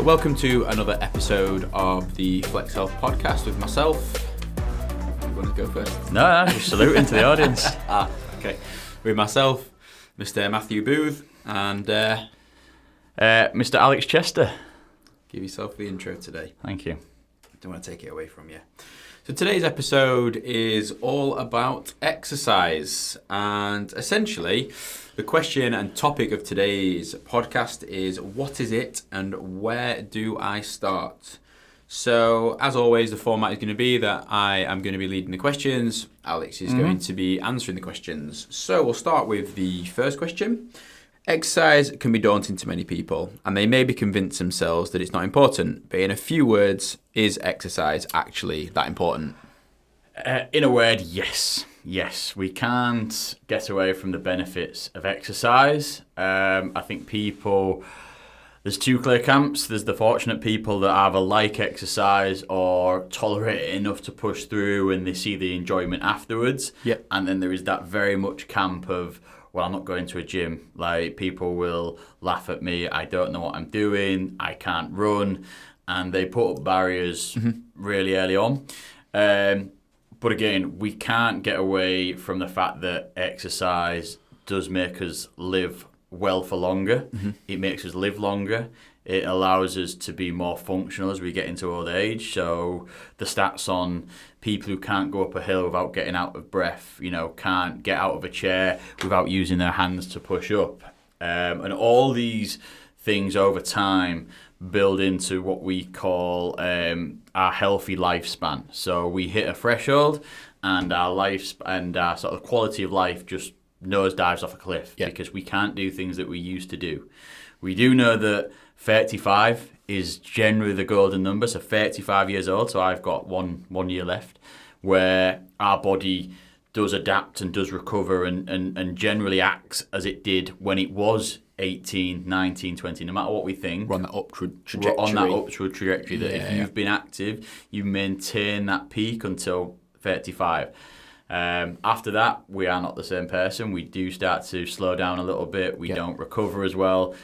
welcome to another episode of the Flex Health podcast with myself. You want to go first? No, just saluting to the audience. Okay. With myself, Mr. Matthew Booth, and Mr. Alex Chester. give yourself the intro today. Thank you. Don't want to take it away from you. So today's episode is all about exercise, and essentially the question and topic of today's podcast is what is it and where do I start? So as always, the format is going to be that I am going to be leading the questions, Alex is going to be answering the questions. So we'll start with the first question. Exercise can be daunting to many people, and they maybe convince themselves that it's not important. But in a few words, is exercise actually that important? In a word, yes. Yes, we can't get away from the benefits of exercise. I think there's two clear camps. There's the fortunate people that either like exercise or tolerate it enough to push through and they see the enjoyment afterwards. Yep. And then there is that very much camp of, well, I'm not going to a gym. Like, people will laugh at me. I don't know what I'm doing. I can't run. And they put up barriers really early on. But again, we can't get away from the fact that exercise does make us live well for longer. It makes us live longer. It allows us to be more functional as we get into old age. So the stats on people who can't go up a hill without getting out of breath, can't get out of a chair without using their hands to push up. And all these things over time build into what we call our healthy lifespan. So we hit a threshold and our life and our sort of quality of life just nosedives off a cliff because we can't do things that we used to do. We do know that 35 is generally the golden number, so 35 years old, so I've got one year left, where our body does adapt and does recover and generally acts as it did when it was 18, 19, 20, no matter what we think. We're on that upward trajectory. We're on that upward trajectory that if you've been active, you maintain that peak until 35. After that, we are not the same person. We do start to slow down a little bit. We don't recover as well.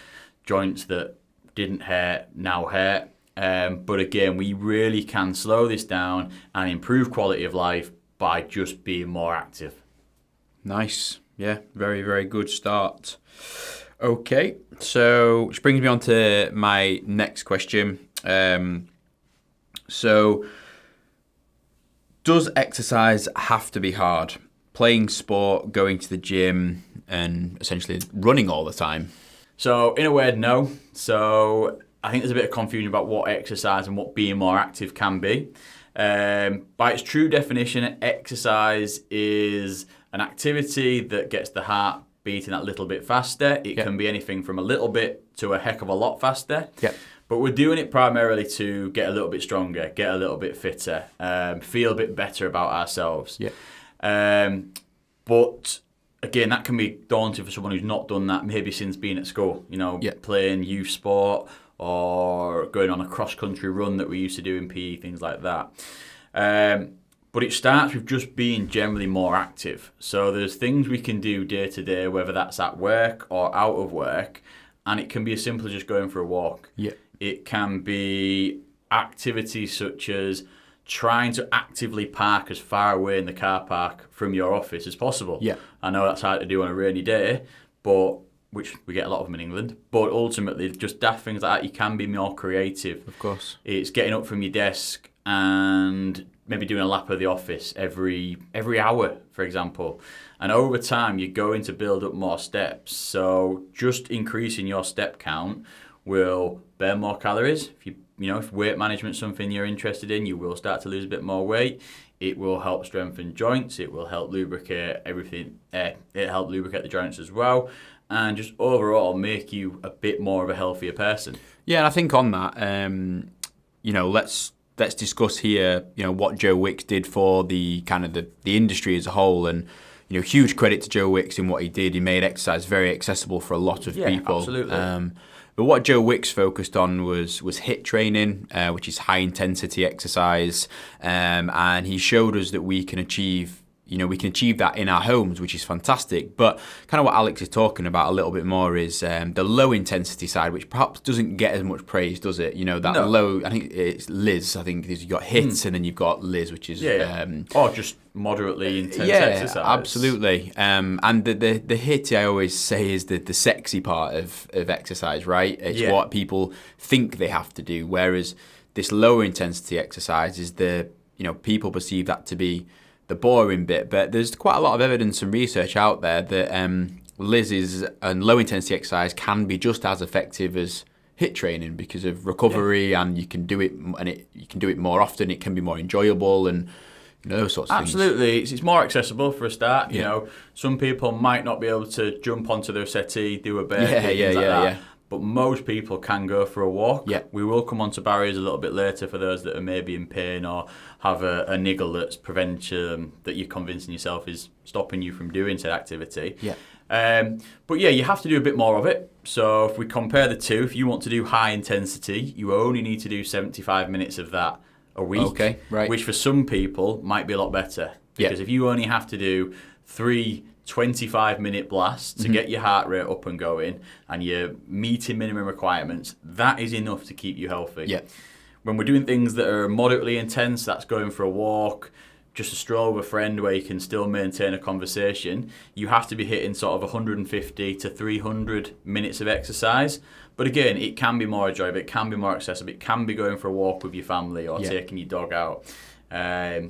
Joints that didn't hurt now hurt. But again, we really can slow this down and improve quality of life by just being more active. Nice. Yeah, very, very good start. Okay, so which brings me on to my next question. So does exercise have to be hard? Playing sport, going to the gym, and essentially running all the time? So in a word, no. So I think there's a bit of confusion about what exercise and what being more active can be. By its true definition, exercise is an activity that gets the heart beating that little bit faster. It can be anything from a little bit to a heck of a lot faster. But we're doing it primarily to get a little bit stronger, get a little bit fitter, feel a bit better about ourselves. But again, that can be daunting for someone who's not done that maybe since being at school, playing youth sport or going on a cross-country run that we used to do in PE, things like that. But it starts with just being generally more active. So there's things we can do day to day, whether that's at work or out of work, and it can be as simple as just going for a walk. It can be activities such as trying to actively park as far away in the car park from your office as possible. I know that's hard to do on a rainy day, but which we get a lot of them in England, but ultimately just daft things like that, you can be more creative. Of course. It's getting up from your desk and maybe doing a lap of the office every hour, for example. And over time, you're going to build up more steps. So just increasing your step count will burn more calories. If weight management is something you're interested in, you will start to lose a bit more weight. It will help strengthen joints. It will help lubricate everything. It help lubricate the joints as well. And just overall make you a bit more of a healthier person. Yeah, and I think on that, let's discuss here, what Joe Wicks did for the kind of the industry as a whole, and huge credit to Joe Wicks in what he did. He made exercise very accessible for a lot of people. Absolutely. But what Joe Wicks focused on was HIIT training, which is high intensity exercise, and he showed us that we can achieve we can achieve that in our homes, which is fantastic. But kind of what Alex is talking about a little bit more is the low intensity side, which perhaps doesn't get as much praise, does it? That low, I think it's Liz, I think you've got HIIT and then you've got Liz, which is... or just moderately intense exercise. Yeah, absolutely. And the HIIT, I always say, is the sexy part of exercise, right? It's what people think they have to do, whereas this lower intensity exercise is people perceive that to be the boring bit, but there's quite a lot of evidence and research out there that Liz's and low intensity exercise can be just as effective as HIIT training because of recovery, and you can do it more often. It can be more enjoyable and those sorts of things. Absolutely, it's more accessible for a start. Some people might not be able to jump onto their settee, do a burpee, but most people can go for a walk. Yeah. We will come on to barriers a little bit later for those that are maybe in pain or have a niggle that's that you're convincing yourself is stopping you from doing said activity. Yeah. But you have to do a bit more of it. So if we compare the two, if you want to do high intensity, you only need to do 75 minutes of that a week. Okay, right. Which for some people might be a lot better. Because if you only have to do 3 25-minute blasts to get your heart rate up and going and you're meeting minimum requirements, that is enough to keep you healthy. Yeah. When we're doing things that are moderately intense, that's going for a walk, just a stroll with a friend where you can still maintain a conversation, you have to be hitting sort of 150 to 300 minutes of exercise. But again, it can be more enjoyable, it can be more accessible, it can be going for a walk with your family or taking your dog out. There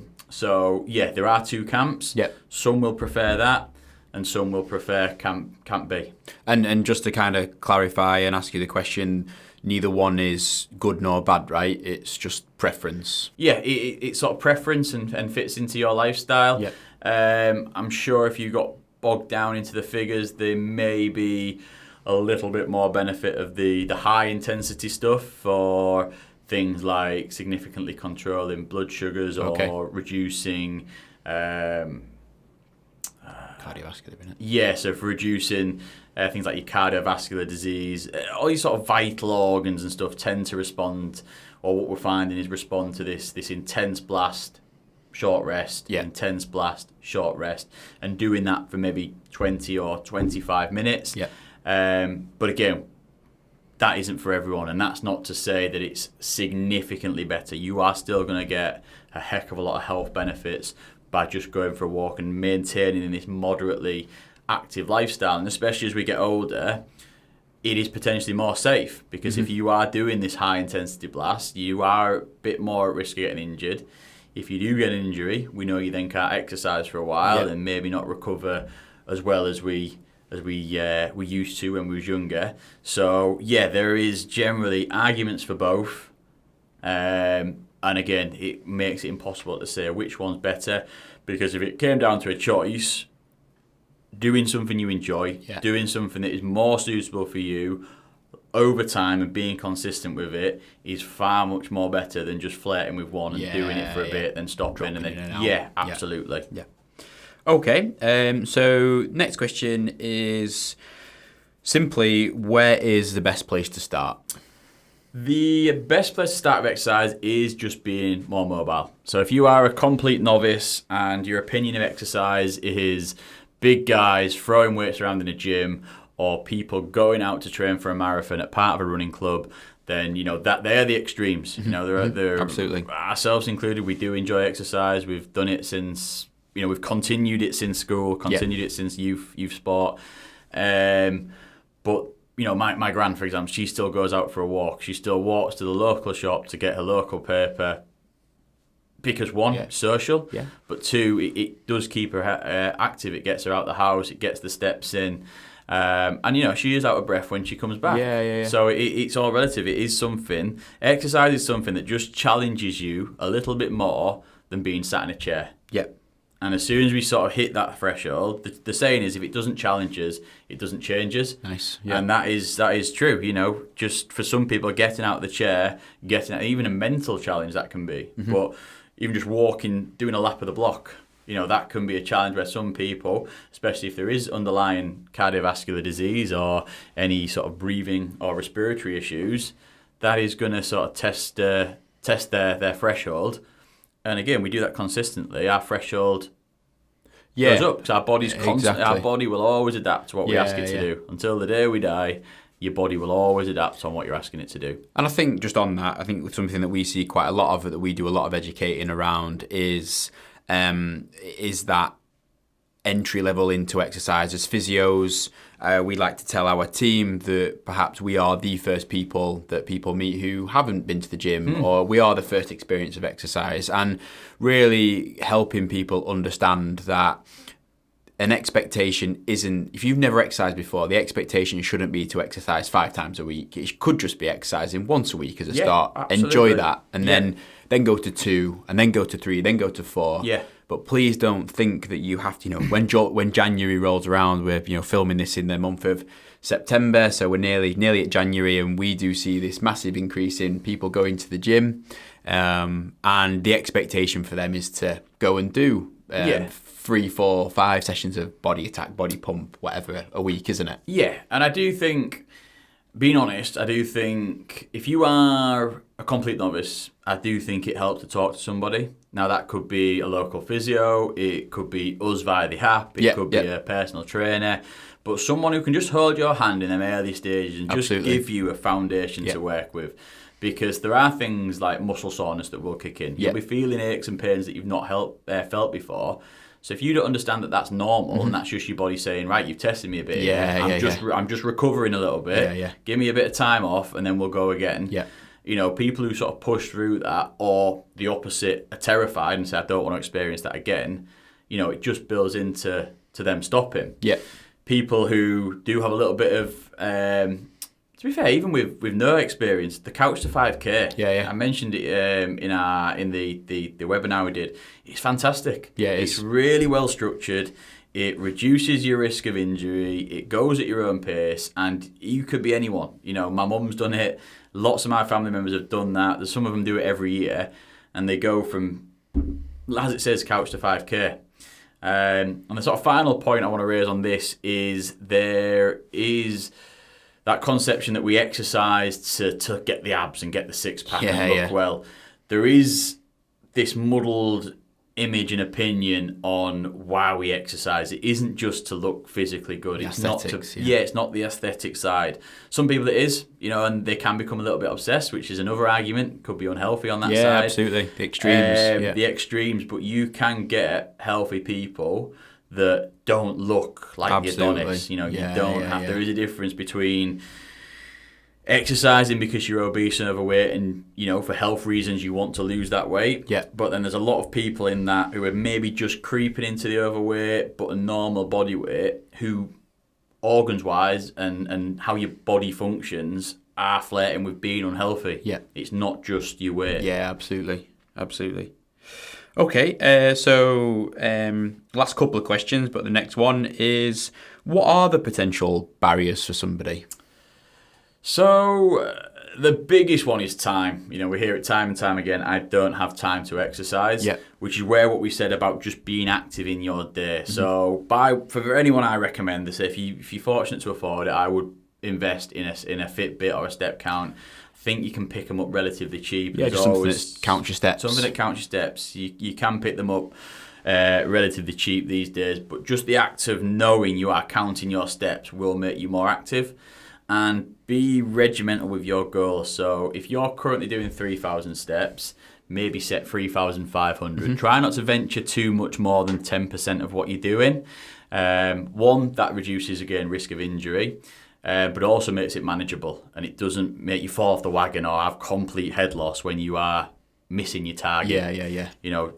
are two camps. Yep. Some will prefer that, and some will prefer Camp B. And just to kind of clarify and ask you the question, neither one is good nor bad, right? It's just preference. Yeah, it's sort of preference and fits into your lifestyle. Yeah. I'm sure if you got bogged down into the figures, there may be a little bit more benefit of the high intensity stuff for things like significantly controlling blood sugars or reducing... cardiovascular, isn't it? Yeah, so for reducing things like your cardiovascular disease, all these sort of vital organs and stuff tend to respond, or what we're finding is respond to this intense blast, short rest, intense blast, short rest, and doing that for maybe 20 or 25 minutes. Yeah. But again, that isn't for everyone, and that's not to say that it's significantly better. You are still going to get a heck of a lot of health benefits by just going for a walk and maintaining this moderately active lifestyle. And especially as we get older, it is potentially more safe because if you are doing this high intensity blast, you are a bit more at risk of getting injured. If you do get an injury, we know you then can't exercise for a while and maybe not recover as well as we used to when we was younger. So there is generally arguments for both. And again, it makes it impossible to say which one's better, because if it came down to a choice, doing something you enjoy, doing something that is more suitable for you over time and being consistent with it is far much more better than just flirting with one and doing it for a bit and stopping. Dropping and then, in and out. Absolutely. Yeah. Okay, so next question is simply, where is the best place to start? The best place to start with exercise is just being more mobile. So if you are a complete novice and your opinion of exercise is big guys throwing weights around in a gym or people going out to train for a marathon at part of a running club, then that they're the extremes. They're Absolutely. Ourselves included. We do enjoy exercise. We've done it since we've continued it since school, continued it since youth sport. But my gran, for example, she still goes out for a walk. She still walks to the local shop to get her local paper because one, social, but two, it does keep her active. It gets her out the house. It gets the steps in. And she is out of breath when she comes back. Yeah. So it's all relative. It is something. Exercise is something that just challenges you a little bit more than being sat in a chair. Yep. And as soon as we sort of hit that threshold, the saying is, if it doesn't challenge us, it doesn't change us. Nice. Yeah. And that is true. Just for some people, getting out of the chair, getting out, even a mental challenge that can be. But even just walking, doing a lap of the block, that can be a challenge where some people, especially if there is underlying cardiovascular disease or any sort of breathing or respiratory issues, that is going to sort of test their threshold. And again, we do that consistently. Our threshold Yeah. goes up because our body's Exactly. our body will always adapt to what we ask it to do. Until the day we die, your body will always adapt on what you're asking it to do. And I think just on that, I think something that we see quite a lot of, that we do a lot of educating around, is that entry level into exercise. As physios, we like to tell our team that perhaps we are the first people that people meet who haven't been to the gym, or we are the first experience of exercise, and really helping people understand that an expectation isn't, if you've never exercised before, the expectation shouldn't be to exercise 5 times a week. It could just be exercising once a week as a start. Absolutely. Enjoy that, and then go to 2, and then go to 3, then go to 4. Yeah. But please don't think that you have to, when January rolls around, we're filming this in the month of September, so we're nearly at January, and we do see this massive increase in people going to the gym, and the expectation for them is to go and do 3, 4, 5 sessions of body attack, body pump, whatever a week, isn't it? Yeah, and I do think, being honest, I do think if you are a complete novice, I do think it helps to talk to somebody. Now, that could be a local physio, it could be us via the app, it could be a personal trainer, but someone who can just hold your hand in them early stages and just give you a foundation to work with. Because there are things like muscle soreness that will kick in. You'll be feeling aches and pains that you've not felt before. So if you don't understand that that's normal and that's just your body saying, right, you've tested me a bit, I'm just recovering a little bit, give me a bit of time off and then we'll go again. Yeah. People who sort of push through that, or the opposite, are terrified and say, I don't want to experience that again, it just builds into them stopping. Yeah. People who do have a little bit of, to be fair, even with no experience, the Couch to 5K. Yeah. I mentioned it in the webinar we did. It's fantastic. Yeah, it's really well structured. It reduces your risk of injury. It goes at your own pace, and you could be anyone. My mum's done it. Lots of my family members have done that. There's some of them do it every year, and they go from, as it says, Couch to 5K. And the sort of final point I want to raise on this is there is that conception that we exercise to get the abs and get the six-pack and look well. There is this muddled image and opinion on why we exercise. It isn't just to look physically good. The it's aesthetics, not it's not the aesthetic side. Some people it is, and they can become a little bit obsessed, which is another argument. Could be unhealthy on that side. Yeah, absolutely. The extremes. The extremes, but you can get healthy people that don't look like the Adonis. You don't have. There is a difference between exercising because you're obese and overweight, and for health reasons you want to lose that weight. Yeah. But then there's a lot of people in that who are maybe just creeping into the overweight, but a normal body weight, who organs wise and how your body functions are flirting with being unhealthy. Yeah. It's not just your weight. Yeah, absolutely. Okay, so last couple of questions, but the next one is, what are the potential barriers for somebody? So the biggest one is time. We hear it time and time again, I don't have time to exercise, which is where what we said about just being active in your day. So for anyone I recommend this, if you're fortunate to afford it, I would invest in a Fitbit or a step count. I think you can pick them up relatively cheap. Yeah, just something that counts your steps. Something that counts your steps. You can pick them up relatively cheap these days, but just the act of knowing you are counting your steps will make you more active. And be regimental with your goals. So if you're currently doing 3,000 steps, maybe set 3,500. Try not to venture too much more than 10% of what you're doing. One, that reduces, again, risk of injury, but also makes it manageable. And it doesn't make you fall off the wagon or have complete head loss when you are missing your target. Yeah.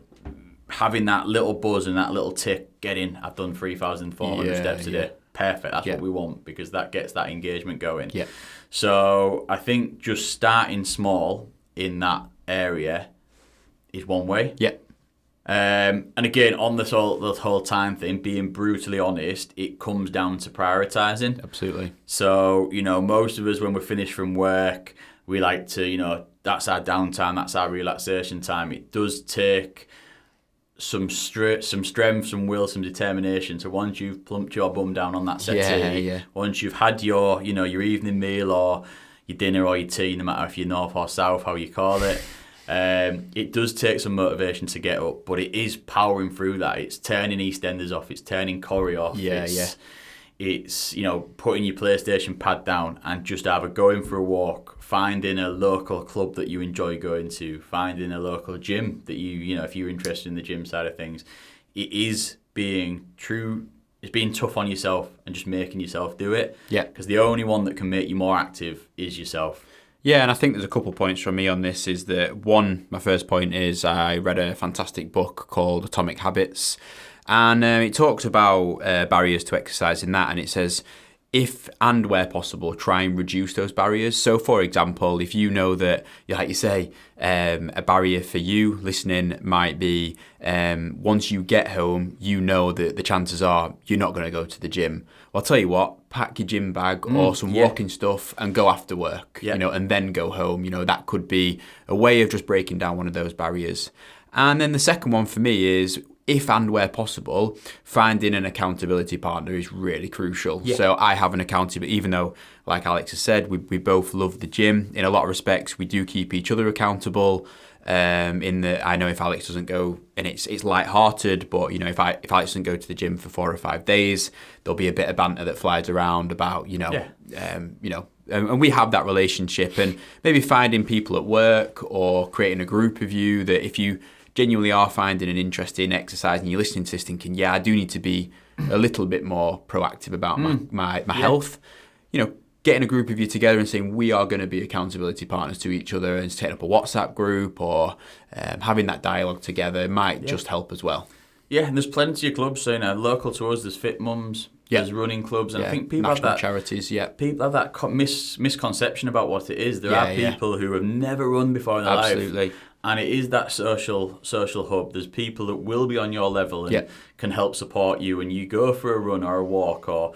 Having that little buzz and that little tick, I've done 3,400 steps a day. Perfect. That's what we want, because that gets that engagement going. Yeah. So I think just starting small in that area is one way. Yeah. And again, on this whole time thing, being brutally honest, it comes down to prioritizing. Absolutely. So most of us, when we're finished from work, we like to that's our downtime, that's our relaxation time. It does take some strength, some will, some determination. So once you've plumped your bum down on that settee, once you've had your your evening meal or your dinner or your tea, no matter if you're north or south, how you call it, It does take some motivation to get up, but it is powering through that. It's turning EastEnders off. It's turning Corrie off. It's putting your PlayStation pad down and just either going for a walk, finding a local club that you enjoy going to, finding a local gym that if you're interested in the gym side of things. It is being true. It's being tough on yourself and just making yourself do it. Yeah. Because the only one that can make you more active is yourself. Yeah, and I think there's a couple of points from me on this. Is that one, my first point is I read a fantastic book called Atomic Habits, and it talks about barriers to exercise in that, and it says, if and where possible, try and reduce those barriers. So, for example, if you know that, like you say, a barrier for you listening might be once you get home, you know that the chances are you're not going to go to the gym. Well, I'll tell you what, pack your gym bag or some walking stuff and go after work, and then go home. That could be a way of just breaking down one of those barriers. And then the second one for me is, if and where possible, finding an accountability partner is really crucial. Yeah. So I have an accountability, even though, like Alex has said, we both love the gym. In a lot of respects, we do keep each other accountable. I know if Alex doesn't go, and it's lighthearted, but if Alex doesn't go to the gym for 4 or 5 days, there'll be a bit of banter that flies around about and we have that relationship, and maybe finding people at work or creating a group of you that if you genuinely are finding an interest in exercise and you're listening to this thinking, I do need to be a little bit more proactive about my health, getting a group of you together and saying we are going to be accountability partners to each other and setting up a WhatsApp group or having that dialogue together might just help as well. Yeah, and there's plenty of clubs. So local to us, there's Fit Mums, there's running clubs, and I think people national have that charities. People have that misconception about what it is. There are people who have never run before in their life. And it is that social hub. There's people that will be on your level and can help support you. And you go for a run or a walk or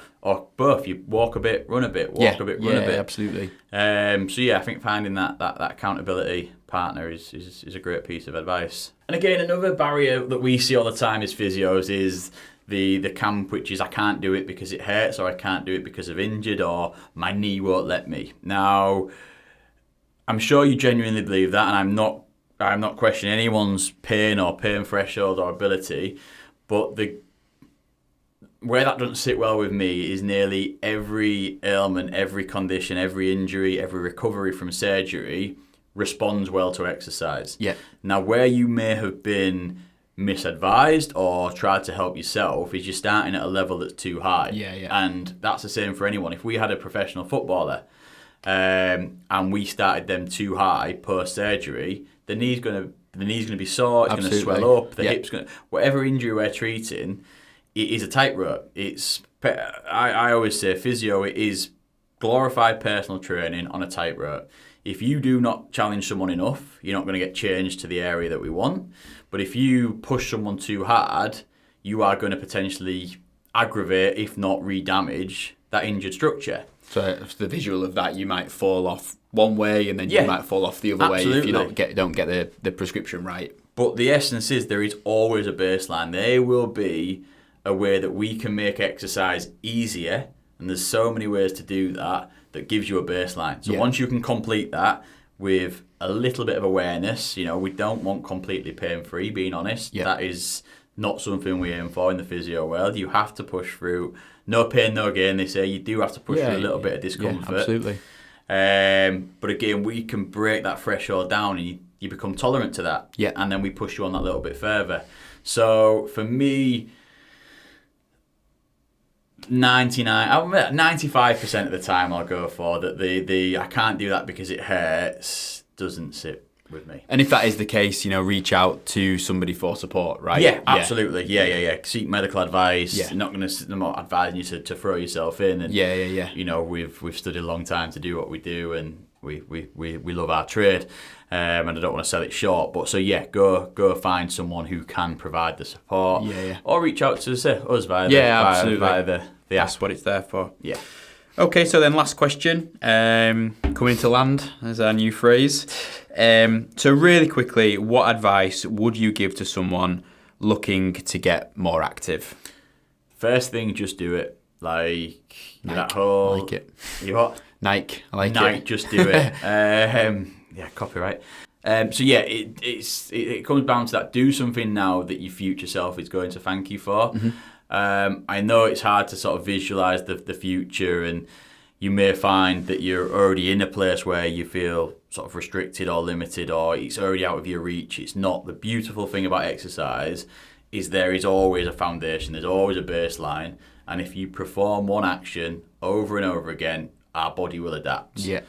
both. You walk a bit, run a bit, walk a bit, run a bit. Absolutely. I think finding that accountability partner is a great piece of advice. And again, another barrier that we see all the time as physios is the camp, which is I can't do it because it hurts, or I can't do it because I'm injured, or my knee won't let me. Now, I'm sure you genuinely believe that, and I'm not questioning anyone's pain or pain threshold or ability, but where that doesn't sit well with me is nearly every ailment, every condition, every injury, every recovery from surgery responds well to exercise. Yeah. Now, where you may have been misadvised or tried to help yourself is you're starting at a level that's too high. Yeah. And that's the same for anyone. If we had a professional footballer and we started them too high post-surgery, the knee's going to be sore, it's going to swell up, the hip's going to... Whatever injury we're treating, it is a tightrope. I always say physio, it is glorified personal training on a tightrope. If you do not challenge someone enough, you're not going to get changed to the area that we want. But if you push someone too hard, you are going to potentially aggravate, if not re-damage, that injured structure. So the visual of that, you might fall off one way and then you might fall off the other way if you don't get the prescription right. But the essence is there is always a baseline. There will be a way that we can make exercise easier, and there's so many ways to do that gives you a baseline. So once you can complete that with a little bit of awareness, we don't want completely pain-free, being honest. Yeah. That is not something we aim for in the physio world. You have to push through. No pain, no gain, they say. You do have to push through a little bit of discomfort. Yeah, absolutely. But again, we can break that threshold down and you become tolerant to that. Yeah. And then we push you on that little bit further. So for me, 95% of the time I'll go for that the I can't do that because it hurts doesn't sit with me. And if that is the case, reach out to somebody for support, right? Yeah, absolutely. Yeah. Seek medical advice. Yeah. I'm not advising you to throw yourself in. And, we've studied a long time to do what we do, and we love our trade. And I don't want to sell it short, but go find someone who can provide the support. Yeah. Or reach out to us via the That's what it's there for. Yeah. Okay, so then last question, coming to land as our new phrase. So really quickly, what advice would you give to someone looking to get more active? First thing, just do it. Like that whole... I like it. You what? Nike, I like it. Nike, just do it. Copyright. So yeah, it comes down to that. Do something now that your future self is going to thank you for. I know it's hard to sort of visualize the future, and you may find that you're already in a place where you feel sort of restricted or limited, or it's already out of your reach. It's not. The beautiful thing about exercise is there is always a foundation, there's always a baseline, and if you perform one action over and over again, our body will adapt. Yeah.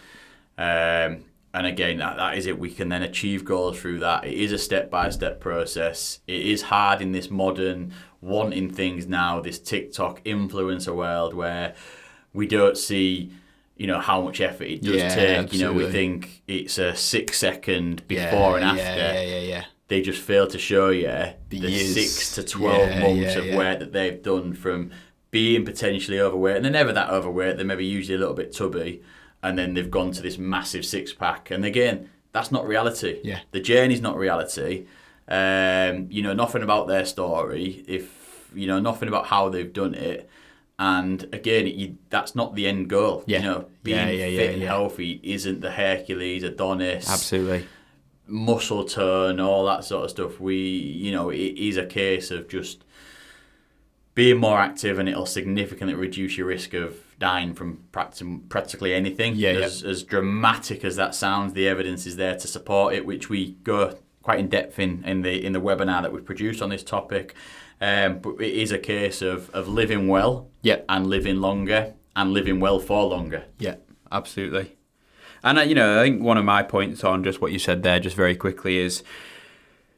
And again, that is it. We can then achieve goals through that. It is a step-by-step process. It is hard in this modern wanting things now, this TikTok influencer world where we don't see, how much effort it does take. Absolutely. We think it's a 6-second before and after. Yeah. They just fail to show you the years. 6 to 12 months of work that they've done from being potentially overweight. And they're never that overweight. They're maybe usually a little bit tubby. And then they've gone to this massive 6-pack. And again, that's not reality. Yeah. The journey's not reality. Nothing about their story. Nothing about how they've done it. And again, that's not the end goal. Yeah. Being fit and healthy isn't the Hercules, Adonis. Absolutely. Muscle tone, all that sort of stuff. It is a case of just being more active, and it'll significantly reduce your risk of dying from practically anything. As dramatic as that sounds, the evidence is there to support it, which we go quite in depth in the webinar that we've produced on this topic. But it is a case of living well, and living longer, and living well for longer. Yeah, absolutely. And I think one of my points on just what you said there, just very quickly, is,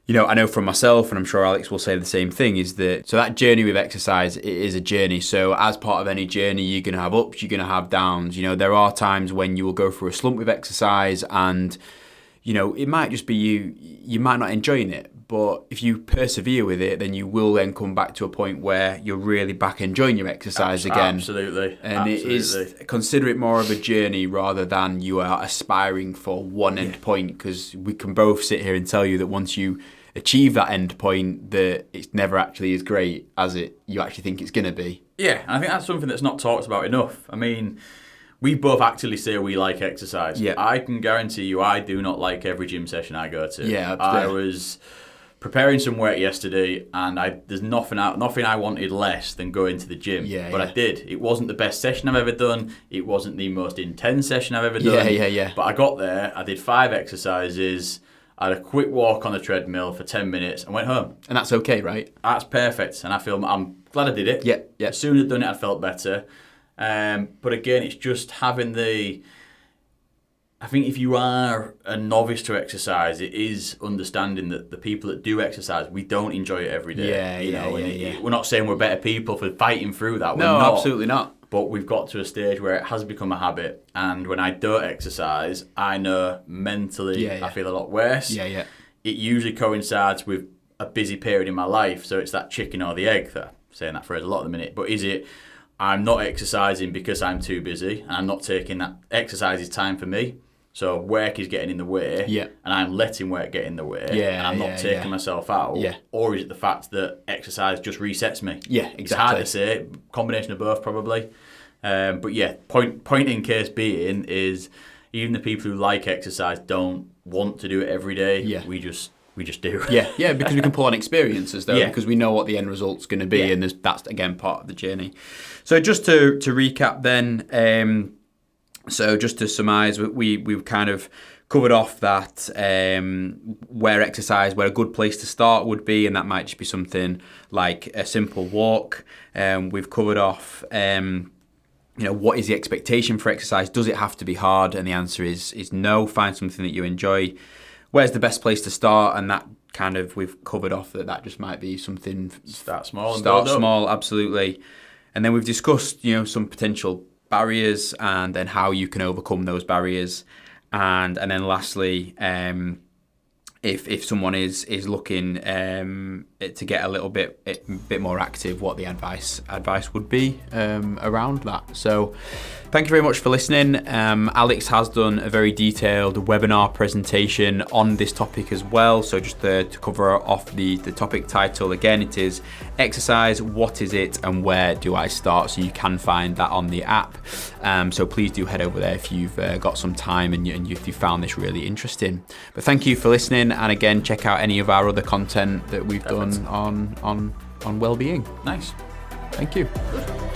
I know from myself, and I'm sure Alex will say the same thing, is that that journey with exercise, it is a journey. So as part of any journey, you're going to have ups, you're going to have downs. There are times when you will go through a slump with exercise, and it might just be you might not enjoying it, but if you persevere with it, then you will then come back to a point where you're really back enjoying your exercise again. Absolutely. And it is, consider it more of a journey rather than you are aspiring for one end point, because we can both sit here and tell you that once you achieve that end point, that it's never actually as great as you actually think it's going to be. Yeah, and I think that's something that's not talked about enough. I mean, we both actually say we like exercise. Yeah. I can guarantee you I do not like every gym session I go to. Yeah, I was preparing some work yesterday, and there's nothing I wanted less than going to the gym. But I did. It wasn't the best session I've ever done. It wasn't the most intense session I've ever done. Yeah. But I got there, I did 5 exercises, I had a quick walk on the treadmill for 10 minutes and went home. And that's okay, right? That's perfect. And I'm glad I did it. Yeah. As soon as I'd done it, I felt better. But again, it's just having I think if you are a novice to exercise, it is understanding that the people that do exercise, we don't enjoy it every day. We're not saying we're better people for fighting through that. No, absolutely not. But we've got to a stage where it has become a habit. And when I don't exercise, I know mentally I feel a lot worse. Yeah. It usually coincides with a busy period in my life. So it's that chicken or the egg. I'm saying that phrase a lot at the minute. But is it, I'm not exercising because I'm too busy, and I'm not taking that exercise is time for me. So work is getting in the way, and I'm letting work get in the way, and I'm not taking myself out. Or is it the fact that exercise just resets me? Yeah, exactly. It's hard to say. Combination of both, probably. But yeah, point in case being is even the people who like exercise don't want to do it every day. Yeah. We just do. Yeah, because we can pull on experiences though, because we know what the end result's going to be, and that's again part of the journey. So just to recap then. So just to surmise, we've kind of covered off that where a good place to start would be, and that might just be something like a simple walk. We've covered off, what is the expectation for exercise? Does it have to be hard? And the answer is no. Find something that you enjoy. Where's the best place to start? And that kind of, we've covered off that just might be something. Start small. Start small, absolutely. And then we've discussed, some potential barriers, and then how you can overcome those barriers, and then lastly, if someone is looking to get a little bit more active, what the advice would be around that. So thank you very much for listening. Alex has done a very detailed webinar presentation on this topic as well. So just to cover off the topic title again, it is exercise, what is it and where do I start? So you can find that on the app. So please do head over there if you've got some time and if you found this really interesting. But thank you for listening, and again, check out any of our other content that we've done on well-being. Nice. Thank you. Good.